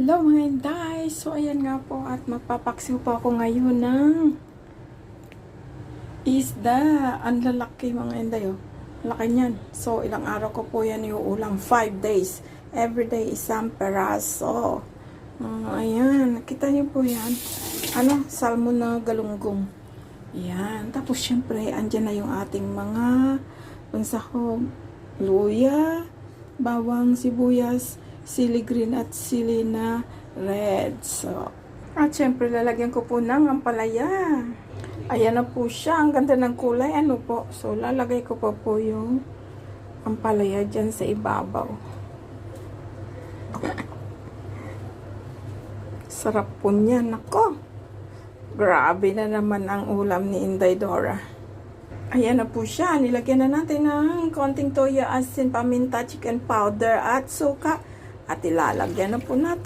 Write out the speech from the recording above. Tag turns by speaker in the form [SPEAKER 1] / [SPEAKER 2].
[SPEAKER 1] Hello mga guys! So ayan nga po at magpapaksiw po ako ngayon ng isda. Ang lalaki mga inday oh. Laki niyan. So ilang araw ko po yan iuulam. 5 days. Everyday isang peraso. Ayan. Nakita niyo po yan. Salmon na galunggong. Yan. Tapos syempre andyan na yung ating mga pansahog. Luya, bawang, sibuyas, sili green at sili na red. So, at syempre lalagyan ko po ng ampalaya. Ayan na po siya. Ang ganda ng kulay. Ano po? So, lalagay ko po yung ampalaya dyan sa ibabaw. Sarap po niyan. Nako. Grabe na naman ang ulam ni Inday Dora. Ayan na po siya. Nilagyan na natin ng konting toyo, asin, paminta, chicken powder at suka. At ilalagyan na po natin.